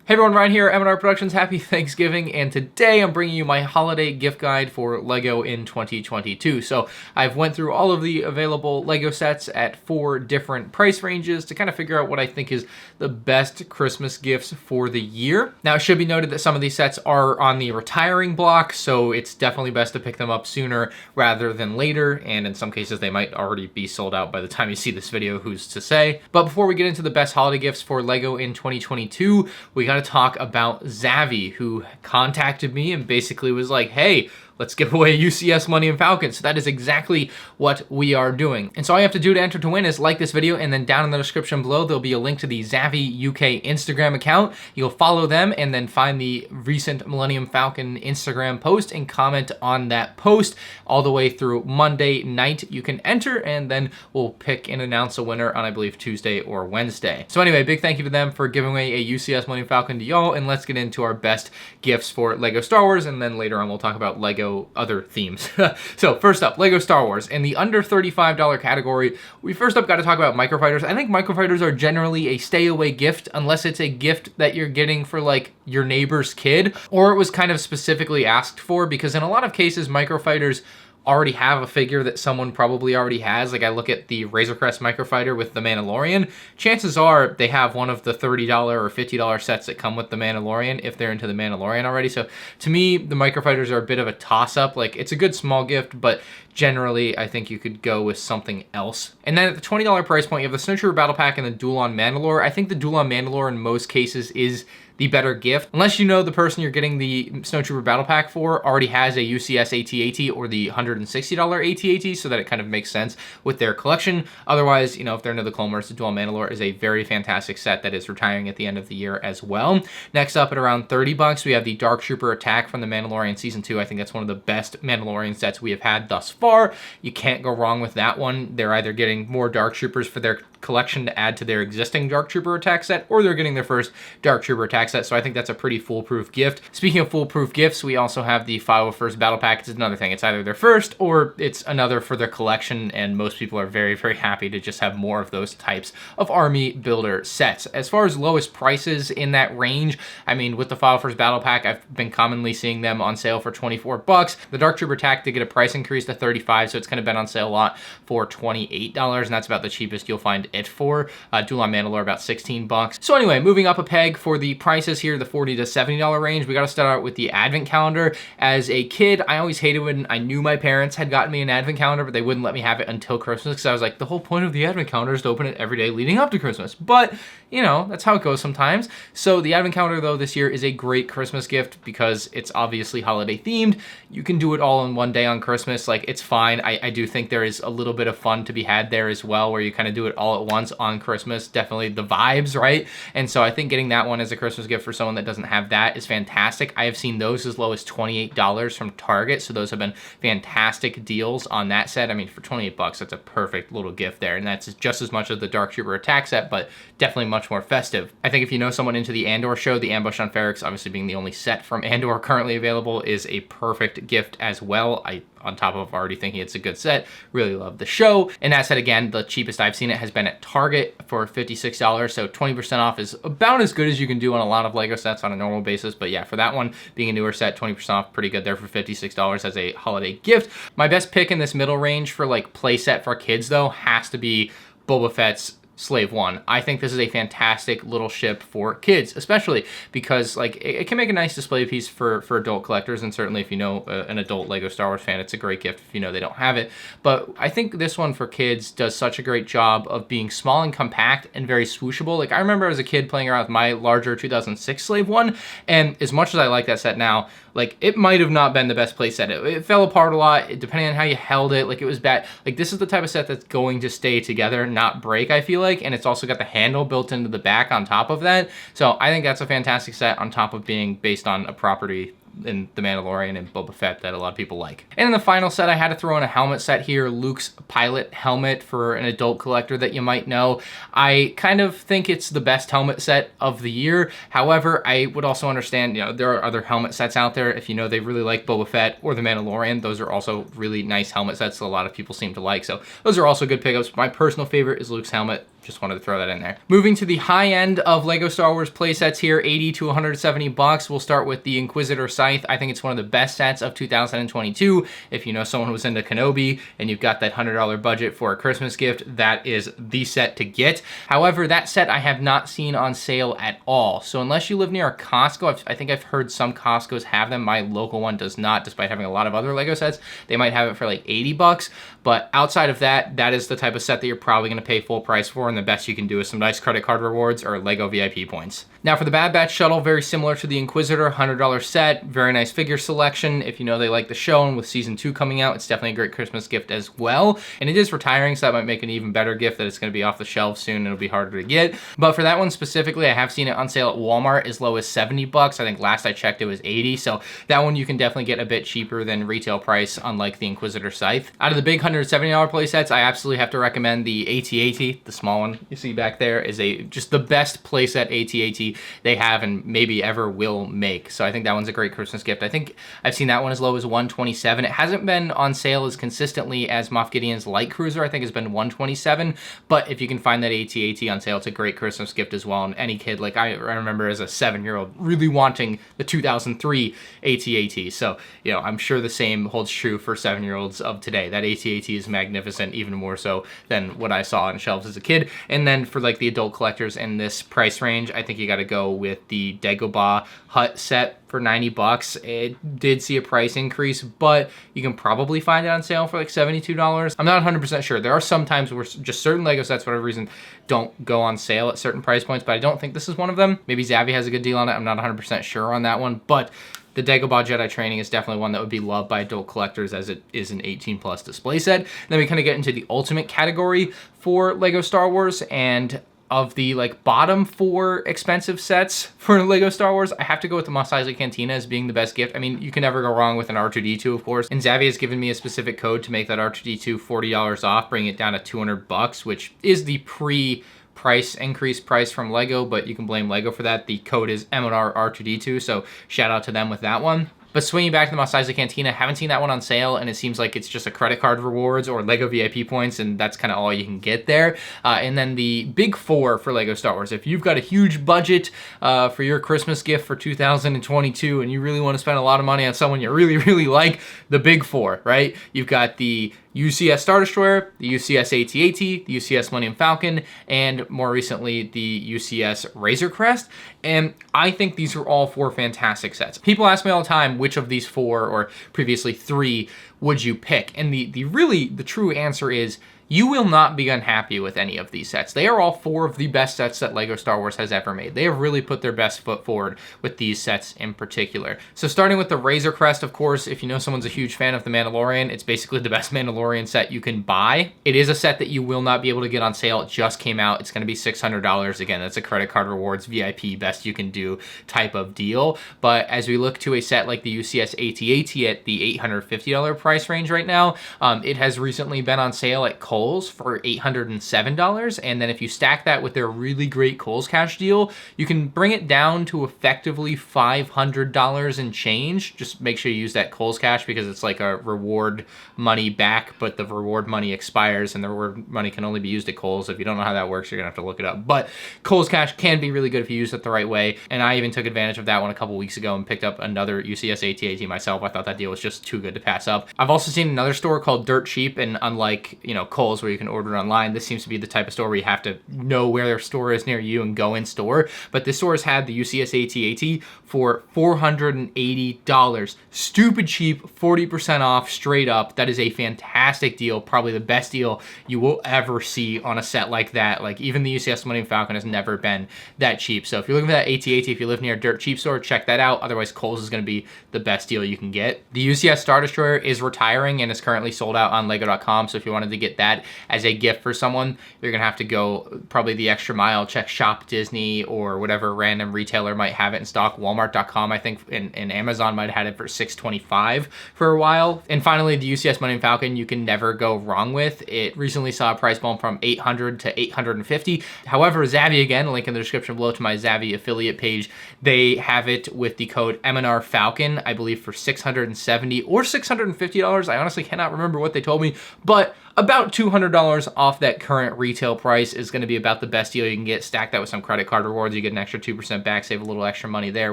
Hey everyone, Ryan here, M&R Productions. Happy Thanksgiving, and today I'm bringing you my holiday gift guide for LEGO in 2022. So I've went through all of the available LEGO sets at 4 different price ranges to kind of figure out what I think is the best Christmas gifts for the year. Now, it should be noted that some of these sets are on the retiring block, so it's definitely best to pick them up sooner rather than later, and in some cases they might already be sold out by the time you see this video, who's to say. But before we get into the best holiday gifts for LEGO in 2022, we got to talk about Zavi, who contacted me and basically was like, hey, let's give away UCS Millennium Falcon. So that is exactly what we are doing. And so all you have to do to enter to win is like this video, and then down in the description below, there'll be a link to the Zavi UK Instagram account. You'll follow them and then find the recent Millennium Falcon Instagram post and comment on that post all the way through Monday night. You can enter, and then we'll pick and announce a winner on, I believe, Tuesday or Wednesday. So anyway, big thank you to them for giving away a UCS Millennium Falcon to y'all, and let's get into our best gifts for LEGO Star Wars, and then later on we'll talk about LEGO other themes. So first up, LEGO Star Wars. In the under $35 category, we first up got to talk about microfighters. I think microfighters are generally a stay away gift unless it's a gift that you're getting for like your neighbor's kid, or it was kind of specifically asked for, because in a lot of cases microfighters already have a figure that someone probably already has. Like I look at the Razor Crest Microfighter with the Mandalorian, chances are they have one of the $30 or $50 sets that come with the Mandalorian if they're into the Mandalorian already. So to me, the microfighters are a bit of a toss-up. Like it's a good small gift, but generally I think you could go with something else. And then at the $20 price point, you have the Snowtrooper Battle Pack and the Duel on Mandalore. I think the Duel on Mandalore in most cases is the better gift, unless you know the person you're getting the Snowtrooper Battle Pack for already has a UCS AT-AT or the $160 AT-AT, so that it kind of makes sense with their collection. Otherwise, you know, if they're into the Clone Wars, the Duel Mandalore is a very fantastic set that is retiring at the end of the year as well. Next up at around 30 bucks, we have the Dark Trooper Attack from the Mandalorian Season 2. I think that's one of the best Mandalorian sets we have had thus far. You can't go wrong with that one. They're either getting more Dark Troopers for their collection to add to their existing Dark Trooper Attack set, or they're getting their first Dark Trooper Attack set, so I think that's a pretty foolproof gift. Speaking of foolproof gifts, we also have the 501st Battle Pack. It's another thing. It's either their first or it's another for their collection, and most people are very, very happy to just have more of those types of army builder sets. As far as lowest prices in that range, I mean, with the 501st Battle Pack, I've been commonly seeing them on sale for 24 bucks. The Dark Trooper Attack did get a price increase to 35, so it's kind of been on sale a lot for $28, and that's about the cheapest you'll find it for. Duel on Mandalore about 16 bucks. So anyway, moving up a peg for the prices here, the $40 to $70 range, we got to start out with the advent calendar. As a kid, I always hated when I knew my parents had gotten me an advent calendar, but they wouldn't let me have it until Christmas, because I was like, the whole point of the advent calendar is to open it every day leading up to Christmas. But, you know, that's how it goes sometimes. So the advent calendar, though, this year is a great Christmas gift because it's obviously holiday themed. You can do it all in one day on Christmas. Like, it's fine. I do think there is a little bit of fun to be had there as well, where you kind of do it all at once on Christmas. Definitely the vibes, right? And so I think getting that one as a Christmas gift for someone that doesn't have that is fantastic. I have seen those as low as $28 from Target, so those have been fantastic deals on that set. I mean, for 28 bucks, that's a perfect little gift there, and that's just as much of the Dark Trooper Attack set, but definitely much more festive. I think if you know someone into the Andor show, the Ambush on Ferrix, obviously being the only set from Andor currently available, is a perfect gift as well. On top of already thinking it's a good set, really love the show. And that set, again, the cheapest I've seen it has been at Target for $56, so 20% off is about as good as you can do on a lot of LEGO sets on a normal basis. But yeah, for that one being a newer set, 20% off, pretty good there for $56 as a holiday gift. My best pick in this middle range for like playset for kids, though, has to be Boba Fett's Slave One. I think this is a fantastic little ship for kids, especially because like it can make a nice display piece for adult collectors, and certainly if you know an adult LEGO Star Wars fan, it's a great gift if you know they don't have it. But I think this one for kids does such a great job of being small and compact and very swooshable. Like I remember as a kid playing around with my larger 2006 Slave One, and as much as I like that set now, like it might have not been the best play set. It fell apart a lot depending on how you held it. Like it was bad. Like this is the type of set that's going to stay together, not break, I feel like. And it's also got the handle built into the back on top of that. So I think that's a fantastic set on top of being based on a property in The Mandalorian and Boba Fett that a lot of people like. And in the final set, I had to throw in a helmet set here, Luke's pilot helmet for an adult collector that you might know. I kind of think it's the best helmet set of the year. However, I would also understand, you know, there are other helmet sets out there. If you know they really like Boba Fett or The Mandalorian, those are also really nice helmet sets that a lot of people seem to like. So those are also good pickups. My personal favorite is Luke's helmet. just wanted to throw that in there. Moving to the high end of Lego Star Wars playsets here, 80 to 170 bucks. We'll start with the Inquisitor Scythe. I think it's one of the best sets of 2022. If you know someone who was into Kenobi and you've got that $100 budget for a Christmas gift, that is the set to get. However, that set I have not seen on sale at all. So unless you live near a Costco, I think I've heard some Costco's have them. My local one does not, despite having a lot of other Lego sets. They might have it for like 80 bucks. But outside of that, that is the type of set that you're probably going to pay full price for, and the best you can do is some nice credit card rewards or Lego VIP points. Now for the Bad Batch shuttle, very similar to the Inquisitor, $100 set, very nice figure selection. If you know they like the show, and with season 2 coming out, it's definitely a great Christmas gift as well. And it is retiring, so that might make an even better gift that it's going to be off the shelves soon and it'll be harder to get. But for that one specifically, I have seen it on sale at Walmart as low as 70 bucks. I think last I checked it was 80. So that one you can definitely get a bit cheaper than retail price, unlike the Inquisitor Scythe. Out of the big $170 play sets, I absolutely have to recommend the AT-AT, the small one you see back there, is just the best playset AT-AT they have and maybe ever will make. So I think that one's a great Christmas gift. I think I've seen that one as low as 127. It hasn't been on sale as consistently as Moff Gideon's Light Cruiser. I think has been 127. But if you can find that AT-AT on sale, it's a great Christmas gift as well. And any kid, like I remember as a 7-year-old really wanting the 2003 AT-AT. So, you know, I'm sure the same holds true for 7-year-olds of today. That AT-AT is magnificent, even more so than what I saw on shelves as a kid. And then for like the adult collectors in this price range, I think you got to go with the Dagobah Hut set for 90 bucks. It did see a price increase, but you can probably find it on sale for like $72. I'm not 100% sure. There are some times where just certain Lego sets, for whatever reason, don't go on sale at certain price points, but I don't think this is one of them. Maybe Zavvi has a good deal on it. I'm not 100% sure on that one, but the Dagobah Jedi Training is definitely one that would be loved by adult collectors, as it is an 18+ display set. Then we kind of get into the ultimate category for Lego Star Wars, and of the like bottom 4 expensive sets for Lego Star Wars, I have to go with the Mos Eisley Cantina as being the best gift. I mean, you can never go wrong with an R2-D2, of course. And Zavvi has given me a specific code to make that R2-D2 $40 off, bringing it down to 200 bucks, which is the price increase price from Lego, but you can blame Lego for that. The code is M&R R2-D2, so shout out to them with that one. But swinging back to the Mos Eisley Cantina, haven't seen that one on sale, and it seems like it's just a credit card rewards or Lego VIP points, and that's kind of all you can get there. And then the big 4 for Lego Star Wars. If you've got a huge budget for your Christmas gift for 2022, and you really want to spend a lot of money on someone you really, really like, the big 4, right? You've got the UCS Star Destroyer, the UCS AT-AT, the UCS Millennium Falcon, and more recently, the UCS Razor Crest. And I think these are all 4 fantastic sets. People ask me all the time, which of these 4 or previously 3 would you pick? And the true answer is, you will not be unhappy with any of these sets. They are all 4 of the best sets that Lego Star Wars has ever made. They have really put their best foot forward with these sets in particular. So starting with the Razor Crest, of course, if you know someone's a huge fan of The Mandalorian, it's basically the best Mandalorian set you can buy. It is a set that you will not be able to get on sale. It just came out. It's going to be $600. Again, that's a credit card rewards VIP best you can do type of deal. But as we look to a set like the UCS AT-AT at the $850 price range right now, it has recently been on sale at Kohl's for $807, and then if you stack that with their really great Kohl's Cash deal, you can bring it down to effectively $500 and change. Just make sure you use that Kohl's Cash, because it's like a reward money back, but the reward money expires, and the reward money can only be used at Kohl's. If you don't know how that works, you're gonna have to look it up. But Kohl's Cash can be really good if you use it the right way, and I even took advantage of that one a couple weeks ago and picked up another UCS AT-AT myself. I thought that deal was just too good to pass up. I've also seen another store called Dirt Cheap, and unlike, you know, Kohl's where you can order it online, this seems to be the type of store where you have to know where their store is near you and go in store. But this store has had the UCS AT-AT for $480. Stupid cheap, 40% off straight up. That is a fantastic deal, probably the best deal you will ever see on a set like that. Like, even the UCS Millennium Falcon has never been that cheap. So if you're looking for that AT-AT, if you live near a Dirt Cheap store, check that out. Otherwise, Kohl's is going to be the best deal you can get. The UCS Star Destroyer is retiring and is currently sold out on Lego.com. So if you wanted to get that as a gift for someone, you're gonna have to go probably the extra mile, check Shop Disney or whatever random retailer might have it in stock. Walmart.com, I think, and Amazon might have had it for $625 for a while. And finally, the UCS Millennium Falcon, you can never go wrong with. It recently saw a price bump from $800 to $850. However, Zavvi, again, link in the description below to my Zavvi affiliate page, they have it with the code M&R Falcon, I believe for $670 or $650. I honestly cannot remember what they told me, but about $200 off that current retail price is going to be about the best deal you can get. Stack that with some credit card rewards, you get an extra 2% back, save a little extra money there,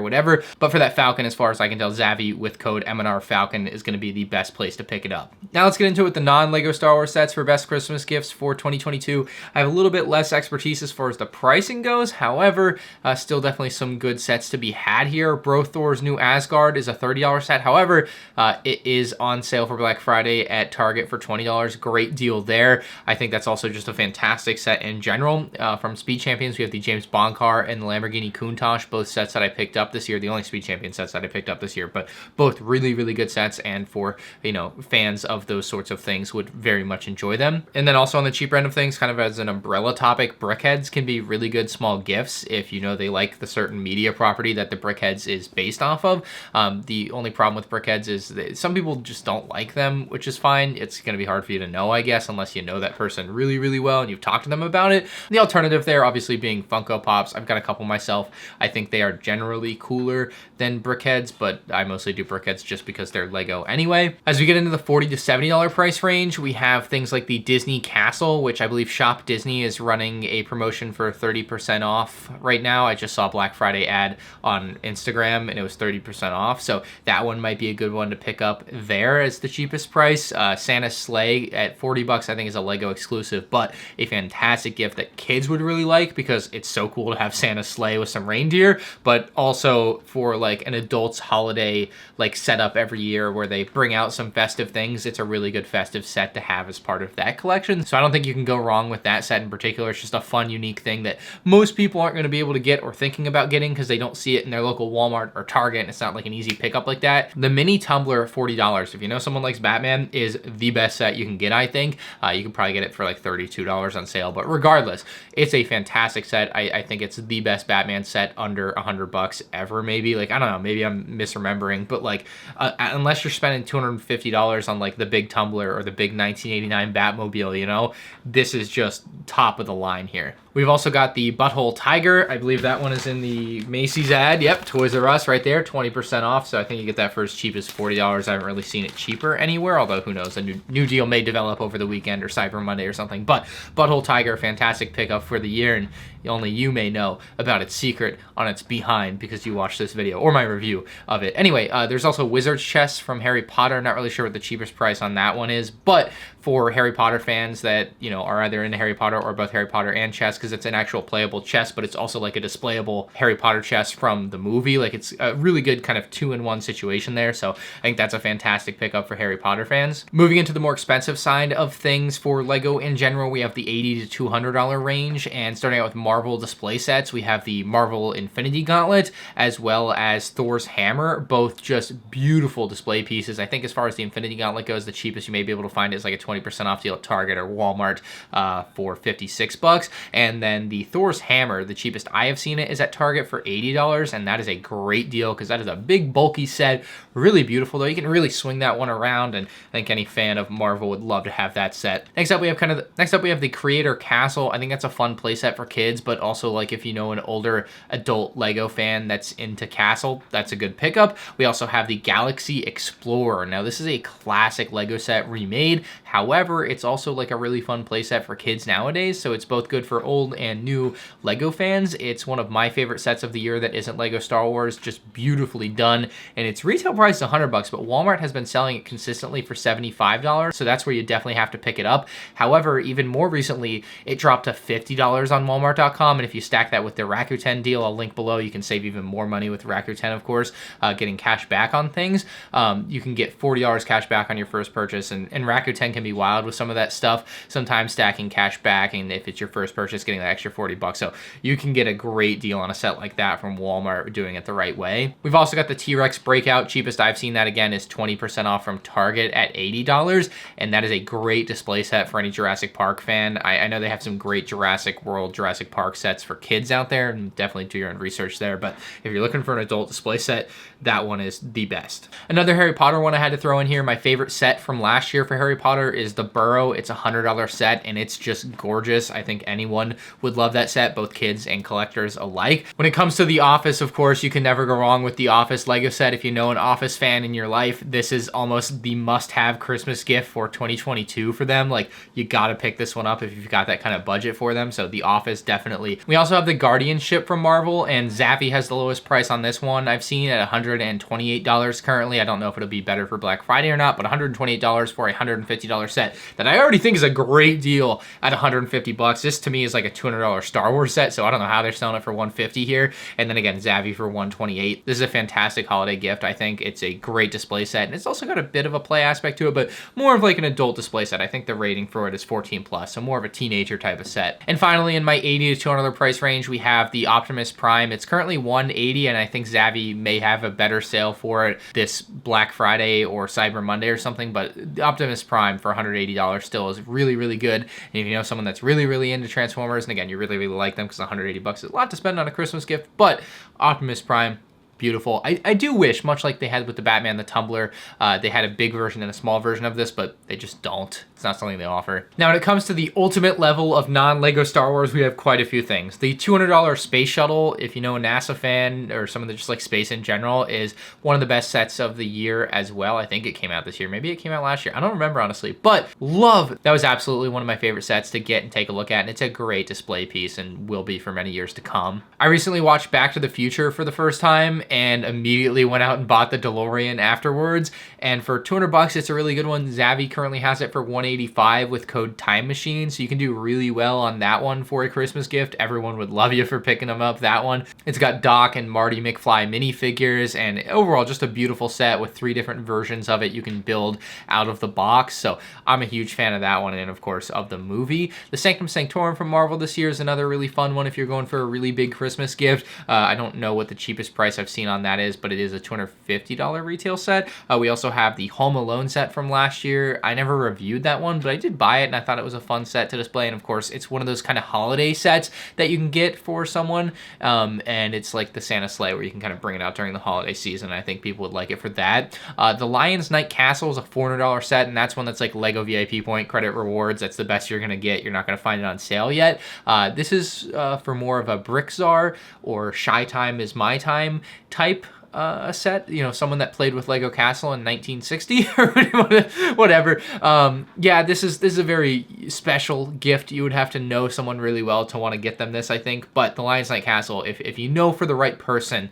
whatever. But for that Falcon, as far as I can tell, Zavvi with code MNR Falcon is going to be the best place to pick it up. Now let's get into it with the non-LEGO Star Wars sets for best Christmas gifts for 2022. I have a little bit less expertise as far as the pricing goes. However, still definitely some good sets to be had here. Bro Thor's new Asgard is a $30 set. However, it is on sale for Black Friday at Target for $20. Great deal there. I think that's also just a fantastic set in general. From Speed Champions, we have the James Bond car and the Lamborghini Countach, both sets that I picked up this year. The only Speed Champion sets that I picked up this year, but both really, really good sets, and for, you know, fans of those sorts of things would very much enjoy them. And then also on the cheaper end of things, kind of as an umbrella topic, Brickheads can be really good small gifts if you know they like the certain media property that the Brickheads is based off of. The only problem with Brickheads is that some people just don't like them, which is fine. It's going to be hard for you to know, I guess, unless you know that person really, really well and you've talked to them about it. The alternative there obviously being Funko Pops. I've got a couple myself. I think they are generally cooler than Brickheads, but I mostly do Brickheads just because they're Lego anyway. As we get into the $40 to $70 price range, we have things like the Disney Castle, which I believe Shop Disney is running a promotion for 30% off right now. I just saw a Black Friday ad on Instagram and it was 30% off, so that one might be a good one to pick up there as the cheapest price. Santa's Sleigh at $40 I think is a Lego exclusive, but a fantastic gift that kids would really like because it's so cool to have Santa's Sleigh with some reindeer, but also for like an adult's holiday like setup every year where they bring out some festive things. It's a really good festive set to have as part of that collection. So I don't think you can go wrong with that set in particular. It's just a fun, unique thing that most people aren't going to be able to get or thinking about getting because they don't see it in their local Walmart or Target, and it's not like an easy pickup like that. The mini tumbler at $40, if you know someone likes Batman, is the best set you can get, I think. You can probably get it for like $32 on sale, but regardless, it's a fantastic set. I think it's the best Batman set under $100 ever, maybe. Like, I don't know, maybe I'm misremembering, but like, unless you're spending $250 on like the big tumbler or the big 1989 Batmobile, you know, this is just top of the line here. We've also got the Butthole Tiger. I believe that one is in the Macy's ad. Yep, Toys R Us right there, 20% off. So I think you get that for as cheap as $40. I haven't really seen it cheaper anywhere, although who knows, a new deal may develop over the weekend or Cyber Monday or something. But Butthole Tiger, fantastic pickup for the year, and only you may know about its secret on its behind because you watched this video or my review of it. Anyway, there's also Wizard's Chess from Harry Potter. Not really sure what the cheapest price on that one is, but for Harry Potter fans that, you know, are either into Harry Potter or both Harry Potter and chess, because it's an actual playable chess, but it's also like a displayable Harry Potter chess from the movie. Like, it's a really good kind of 2-in-1 situation there. So I think that's a fantastic pickup for Harry Potter fans. Moving into the more expensive side of things for Lego in general, we have the $80 to $200 range, and starting out with Marvel display sets, we have the Marvel Infinity Gauntlet as well as Thor's Hammer, both just beautiful display pieces. I think as far as the Infinity Gauntlet goes, the cheapest you may be able to find is like a 20% off deal at Target or Walmart for $56. And then the Thor's Hammer, the cheapest I have seen it, is at Target for $80, and that is a great deal because that is a big bulky set, really beautiful though. You can really swing that one around, and I think any fan of Marvel would love to have that set. Next up we have the Creator Castle. I think that's a fun play set for kids, but also like if you know an older adult Lego fan that's into Castle, that's a good pickup. We also have the Galaxy Explorer. Now this is a classic Lego set remade. However, it's also like a really fun playset for kids nowadays, so it's both good for old and new Lego fans. It's one of my favorite sets of the year that isn't Lego Star Wars, just beautifully done, and its retail price is $100, but Walmart has been selling it consistently for $75, so that's where you definitely have to pick it up. However, even more recently, it dropped to $50 on Walmart.com, and if you stack that with the Rakuten deal, I'll link below, you can save even more money with Rakuten, of course, getting cash back on things. You can get $40 cash back on your first purchase, and Rakuten can be wild with some of that stuff, sometimes stacking cash back, and if it's your first purchase, getting that extra $40. So you can get a great deal on a set like that from Walmart doing it the right way. We've also got the T-Rex Breakout. Cheapest I've seen that, again, is 20% off from Target at $80, and that is a great display set for any Jurassic Park fan. I know they have some great Jurassic World, Jurassic park sets for kids out there, and definitely do your own research there. But if you're looking for an adult display set, that one is the best. Another Harry Potter one I had to throw in here, my favorite set from last year for Harry Potter is the Burrow. It's a $100 set, and it's just gorgeous. I think anyone would love that set, both kids and collectors alike. When it comes to The Office, of course, you can never go wrong with the Office Lego set. If you know an Office fan in your life, this is almost the must-have Christmas gift for 2022 for them. Like, you gotta pick this one up if you've got that kind of budget for them. So The Office, definitely. We also have the Guardianship from Marvel, and Zappy has the lowest price on this one I've seen at $128 currently. I don't know if it'll be better for Black Friday or not, but $128 for a $150 set that I already think is a great deal at 150 bucks. This to me is like a $200 Star Wars set, so I don't know how they're selling it for 150 here. And then again, Zappy for 128. This is a fantastic holiday gift. I think it's a great display set, and it's also got a bit of a play aspect to it, but more of like an adult display set. I think the rating for it is 14 plus, so more of a teenager type of set. And finally, in my $80 to $200 price range, we have the Optimus Prime. It's currently $180, and I think Zappy may have a better sale for it this Black Friday or Cyber Monday or something, but the Optimus Prime for $180 still is really, really good. And if you know someone that's really, really into Transformers, and again, you really, really like them, because 180 bucks is a lot to spend on a Christmas gift, but Optimus Prime, beautiful. I do wish, much like they had with the Batman, the Tumbler, they had a big version and a small version of this, but they just don't. It's not something they offer. Now, when it comes to the ultimate level of non-Lego Star Wars, we have quite a few things. The $200 Space Shuttle, if you know a NASA fan or someone that just likes space in general, is one of the best sets of the year as well. I think it came out this year. Maybe it came out last year. I don't remember, honestly, but love. That was absolutely one of my favorite sets to get and take a look at, and it's a great display piece and will be for many years to come. I recently watched Back to the Future for the first time and immediately went out and bought the DeLorean afterwards. And for 200 bucks, it's a really good one. Zappy currently has it for 185 with code Time Machine, so you can do really well on that one for a Christmas gift. Everyone would love you for picking them up, that one. It's got Doc and Marty McFly minifigures, and overall just a beautiful set with 3 different versions of it you can build out of the box. So I'm a huge fan of that one, and of course of the movie. The Sanctum Sanctorum from Marvel this year is another really fun one if you're going for a really big Christmas gift. I don't know what the cheapest price I've seen on that is, but it is a $250 retail set. We also have the Home Alone set from last year. I never reviewed that one, but I did buy it, and I thought it was a fun set to display. And of course, it's one of those kind of holiday sets that you can get for someone, and it's like the Santa sleigh where you can kind of bring it out during the holiday season. I think people would like it for that. The Lion's Night Castle is a $400 set, and that's one that's like Lego VIP point credit rewards. That's the best you're gonna get. You're not gonna find it on sale yet. This is for more of a Brick Czar or Shy Time is My Time type a set, you know, someone that played with Lego Castle in 1960 or whatever. Yeah, this is a very special gift. You would have to know someone really well to want to get them this, I think. But the Lion's Night Castle, if you know for the right person,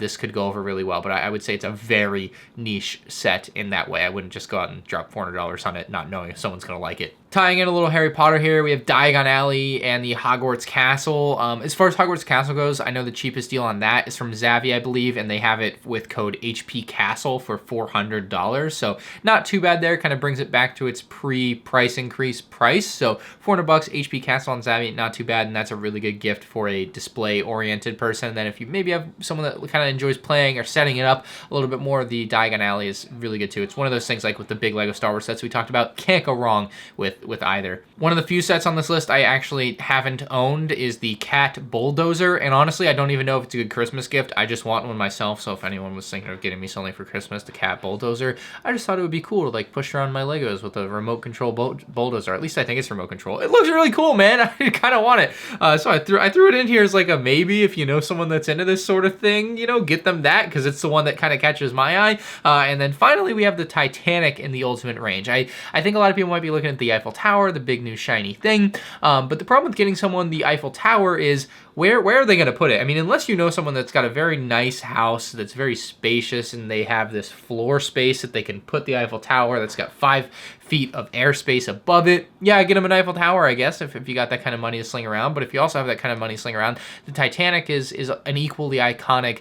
this could go over really well. But I would say it's a very niche set in that way. I wouldn't just go out and drop $400 on it not knowing if someone's going to like it. Tying in a little Harry Potter here, we have Diagon Alley and the Hogwarts Castle. As far as Hogwarts Castle goes, I know the cheapest deal on that is from Zappy, I believe, and they have it with code HP Castle for $400. So not too bad there. Kind of brings it back to its pre-price increase price. So 400 bucks HP Castle on Zappy, not too bad, and that's a really good gift for a display-oriented person. And then if you maybe have someone that kind of enjoys playing or setting it up a little bit more, the Diagon Alley is really good too. It's one of those things like with the big Lego Star Wars sets we talked about. Can't go wrong with either. One of the few sets on this list I actually haven't owned is the Cat Bulldozer, and honestly, I don't even know if it's a good Christmas gift. I just want one myself, so if anyone was thinking of getting me something for Christmas, the Cat Bulldozer, I just thought it would be cool to like push around my Legos with a remote control bulldozer. At least I think it's remote control. It looks really cool, man. I kind of want it. So I threw it in here as like a maybe. If you know someone that's into this sort of thing, you know, get them that, because it's the one that kind of catches my eye. And then finally, we have the Titanic in the ultimate range. I think a lot of people might be looking at the Eiffel Tower, the big new shiny thing. But the problem with getting someone the Eiffel Tower is where are they going to put it? I mean, unless you know someone that's got a very nice house that's very spacious and they have this floor space that they can put the Eiffel Tower that's got 5 feet of airspace above it. Yeah, get them an Eiffel Tower, I guess, if you got that kind of money to sling around. But if you also have that kind of money to sling around, the Titanic is an equally iconic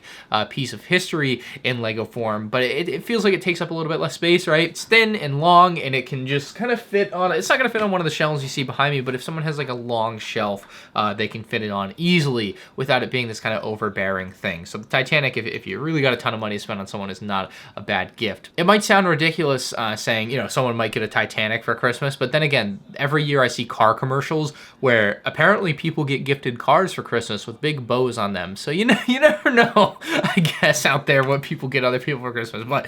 piece of history in Lego form. But it feels like it takes up a little bit less space, right? It's thin and long, and it can just kind of fit on. It's not going to fit on one of the shelves you see behind me, but if someone has like a long shelf, they can fit it on easily. easily without it being this kind of overbearing thing. So the Titanic, if you really got a ton of money to spend on someone, is not a bad gift. It might sound ridiculous saying, you know, someone might get a Titanic for Christmas, but then again, every year I see car commercials where apparently people get gifted cars for Christmas with big bows on them. So you never know, I guess, out there what people get other people for Christmas. But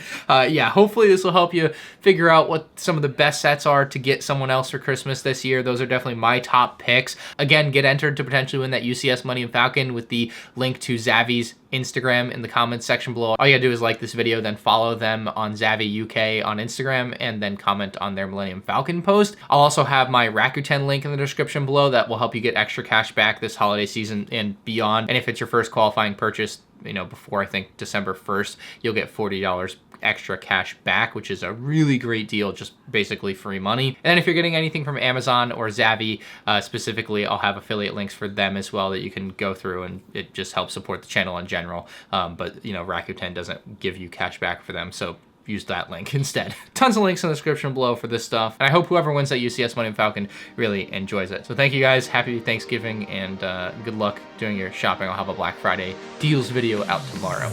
yeah, hopefully this will help you figure out what some of the best sets are to get someone else for Christmas this year. Those are definitely my top picks. Again, get entered to potentially win that UCS Millennium Falcon with the link to Zavi's Instagram in the comments section below. All you gotta do is like this video, then follow them on Zavi UK on Instagram, and then comment on their Millennium Falcon post. I'll also have my Rakuten link in the description below that will help you get extra cash back this holiday season and beyond. And if it's your first qualifying purchase, you know, before I think December 1st, you'll get $40 extra cash back, which is a really great deal, just basically free money. And then if you're getting anything from Amazon or Zavi specifically, I'll have affiliate links for them as well that you can go through, and it just helps support the channel in general. But you know, Rakuten doesn't give you cash back for them, so use that link instead. Tons of links in the description below for this stuff. And I hope whoever wins that UCS Millennium Falcon really enjoys it. So thank you guys, happy Thanksgiving, and good luck doing your shopping. I'll have a Black Friday deals video out tomorrow.